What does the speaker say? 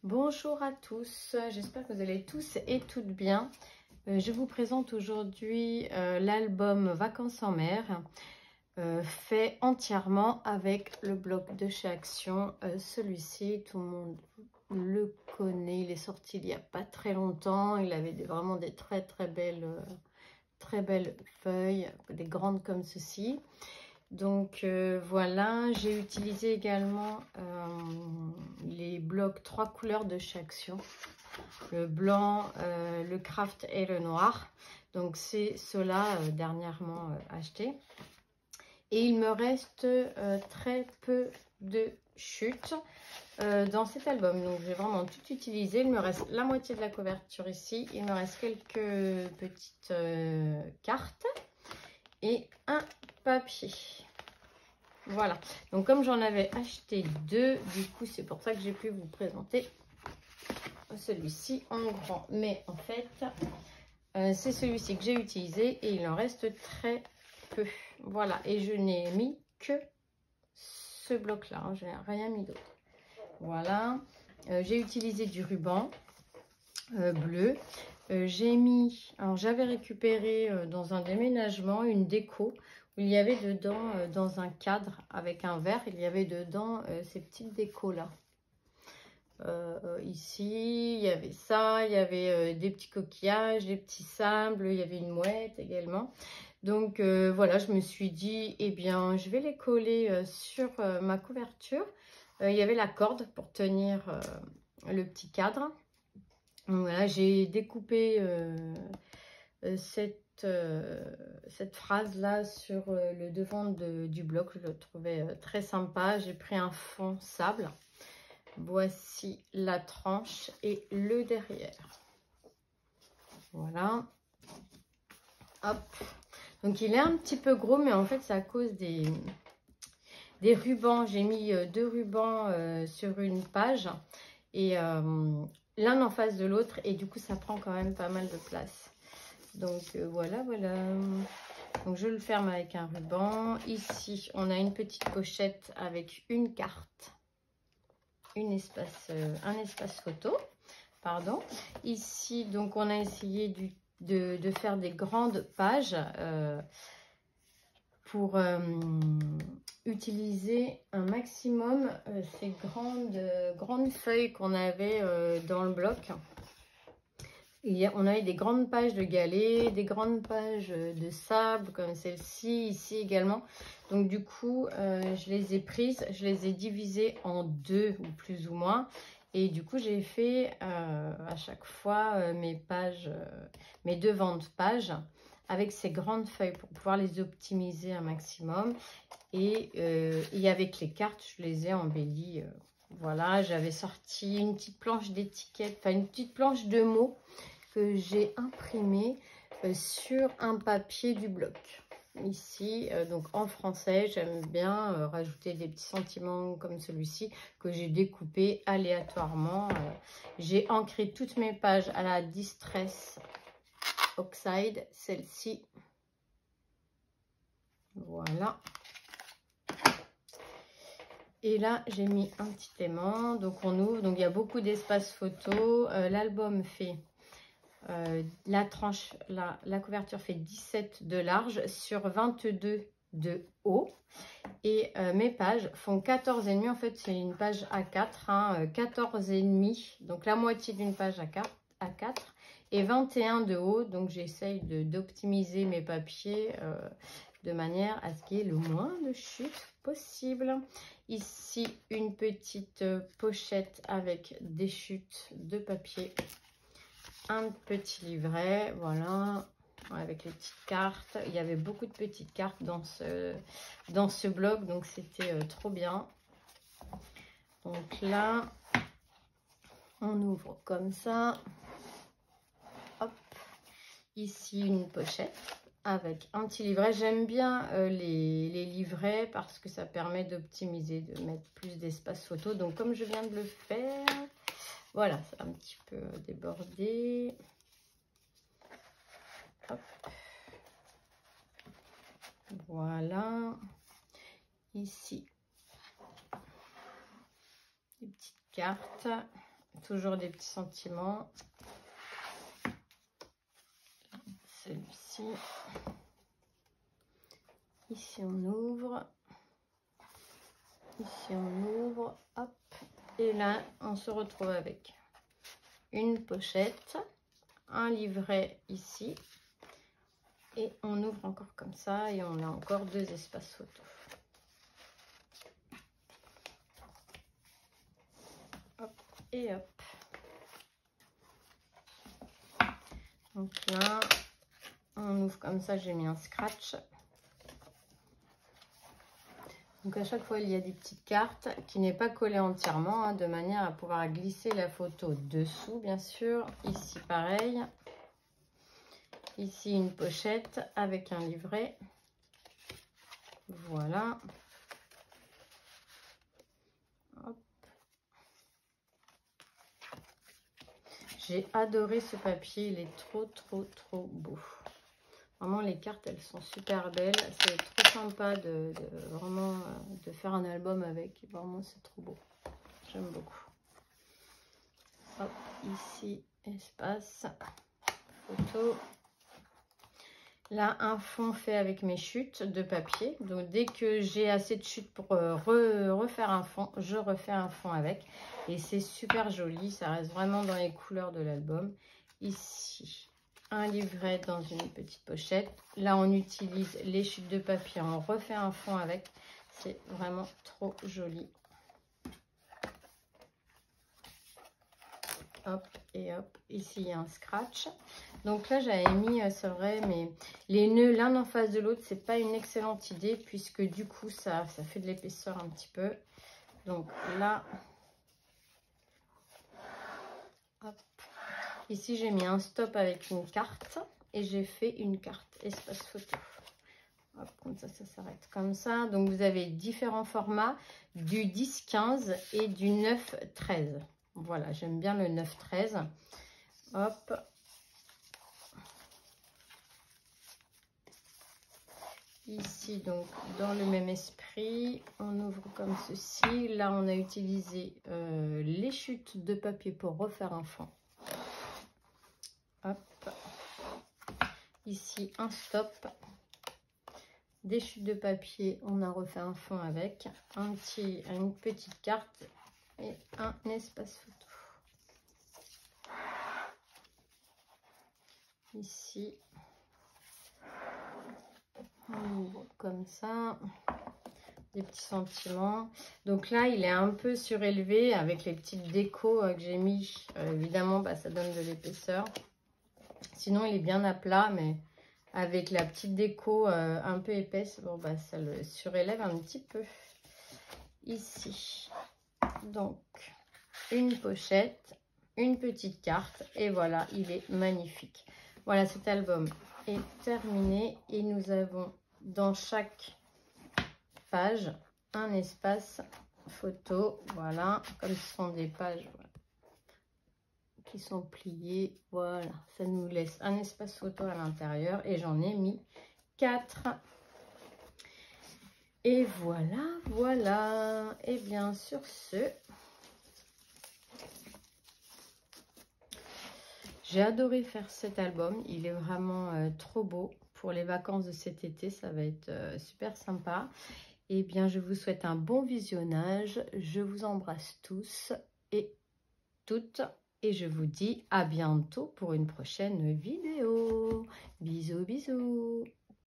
Bonjour à tous, j'espère que vous allez tous et toutes bien. Je vous présente aujourd'hui l'album Vacances en mer, fait entièrement avec le bloc de chez Action. Celui-ci, tout le monde le connaît, il est sorti il n'y a pas très longtemps, il avait vraiment des très belles feuilles, des grandes comme ceci. Donc voilà, j'ai utilisé également les blocs 3 couleurs de chez Action, le blanc, le craft et le noir. Donc c'est ceux-là dernièrement achetés. Et il me reste très peu de chutes dans cet album. Donc j'ai vraiment tout utilisé. Il me reste la moitié de la couverture ici. Il me reste quelques petites cartes et un papier. Voilà, donc comme j'en avais acheté deux, du coup c'est pour ça que j'ai pu vous présenter celui-ci en grand. Mais en fait, c'est celui-ci que j'ai utilisé et il en reste très peu. Voilà, et je n'ai mis que ce bloc-là, hein, je n'ai rien mis d'autre. Voilà, j'ai utilisé du ruban bleu. J'ai mis, alors j'avais récupéré dans un déménagement une déco où il y avait dedans, dans un cadre avec un verre, il y avait dedans ces petites décos là. Ici, il y avait ça, il y avait des petits coquillages, des petits sables, il y avait une mouette également. Donc voilà, je me suis dit, eh bien, je vais les coller sur ma couverture. Il y avait la corde pour tenir le petit cadre. Donc voilà, j'ai découpé cette phrase là sur le devant du bloc. Je le trouvais très sympa. J'ai pris un fond sable. Voici la tranche et le derrière. Voilà. Hop. Donc il est un petit peu gros, mais en fait c'est à cause des rubans. J'ai mis deux rubans sur une page et l'un en face de l'autre, et du coup ça prend quand même pas mal de place. Donc voilà. Donc je le ferme avec un ruban. Ici on a une petite pochette avec une carte, un espace photo, pardon. Ici donc on a essayé de faire des grandes pages pour utiliser un maximum ces grandes feuilles qu'on avait dans le bloc. On a eu des grandes pages de galets, des grandes pages de sable comme celle-ci, ici également. Donc du coup, je les ai prises, je les ai divisées en deux ou plus ou moins. Et du coup, j'ai fait à chaque fois mes pages, mes devants de pages avec ces grandes feuilles pour pouvoir les optimiser un maximum. Et avec les cartes, je les ai embellies. Voilà, j'avais sorti une petite planche d'étiquette, enfin une petite planche de mots que j'ai imprimé sur un papier du bloc. Ici, donc en français, j'aime bien rajouter des petits sentiments comme celui-ci que j'ai découpé aléatoirement. J'ai ancré toutes mes pages à la Distress Oxide, celle-ci. Voilà. Et là, j'ai mis un petit aimant. Donc, on ouvre. Donc, il y a beaucoup d'espace photo. L'album fait la tranche, la couverture fait 17 de large sur 22 de haut. Et mes pages font 14,5. En fait, c'est une page A4, hein, 14,5. Donc, la moitié d'une page A4 et 21 de haut. Donc, j'essaye d'optimiser mes papiers de manière à ce qu'il y ait le moins de chutes possible. Ici, une petite pochette avec des chutes de papier. Un petit livret, voilà, avec les petites cartes. Il y avait beaucoup de petites cartes dans ce bloc, donc c'était trop bien. Donc là, on ouvre comme ça. Hop, ici une pochette avec un petit livret. J'aime bien les livrets parce que ça permet d'optimiser, de mettre plus d'espace photo. Donc comme je viens de le faire, voilà, c'est un petit peu débordé. Hop. Voilà. Ici, des petites cartes. toujours des petits sentiments. Celui-ci. Ici on ouvre. Ici on ouvre. Hop. Et là on se retrouve avec une pochette, un livret ici. Et on ouvre encore comme ça et on a encore 2 espaces photo. Hop et hop. Donc là, on ouvre comme ça, j'ai mis un scratch. Donc à chaque fois, il y a des petites cartes qui n'est pas collée entièrement, hein, de manière à pouvoir glisser la photo dessous, bien sûr. Ici, pareil. Ici, une pochette avec un livret. Voilà. Hop. J'ai adoré ce papier, il est trop beau. Vraiment, les cartes, elles sont super belles. C'est trop sympa de vraiment de faire un album avec. Vraiment, c'est trop beau. J'aime beaucoup. Hop, ici, espace, photo. Là, un fond fait avec mes chutes de papier. Donc, dès que j'ai assez de chutes pour refaire un fond, je refais un fond avec. Et c'est super joli. Ça reste vraiment dans les couleurs de l'album. Ici, un livret dans une petite pochette. Là, on utilise les chutes de papier. On refait un fond avec. C'est vraiment trop joli. Hop et hop. Ici, il y a un scratch. Donc là, j'avais mis, c'est vrai, mais les nœuds l'un en face de l'autre, c'est pas une excellente idée puisque du coup, ça fait de l'épaisseur un petit peu. Donc là, hop. Ici, j'ai mis un stop avec une carte et j'ai fait une carte espace photo. Hop, comme ça s'arrête comme ça. Donc, vous avez différents formats, du 10-15 et du 9-13. Voilà, j'aime bien le 9-13. Hop. Ici, donc, dans le même esprit, on ouvre comme ceci. Là, on a utilisé les chutes de papier pour refaire un fond. Hop. Ici, un stop. Des chutes de papier, on a refait un fond avec. Une petite carte et un espace photo. Ici, on ouvre comme ça. Des petits sentiments. Donc là, il est un peu surélevé avec les petites décos que j'ai mis. Évidemment, bah, ça donne de l'épaisseur. Sinon, il est bien à plat, mais avec la petite déco un peu épaisse, bon, bah, ça le surélève un petit peu. Ici, donc, une pochette, une petite carte. Et voilà, il est magnifique. Voilà, cet album est terminé. Et nous avons dans chaque page un espace photo, voilà, comme ce sont des pages qui sont pliées, voilà, ça nous laisse un espace photo à l'intérieur et j'en ai mis 4. Et voilà, et bien sur ce, j'ai adoré faire cet album, il est vraiment trop beau. Pour les vacances de cet été, ça va être super sympa. Eh bien, je vous souhaite un bon visionnage. Je vous embrasse tous et toutes. Et je vous dis à bientôt pour une prochaine vidéo. Bisous, bisous.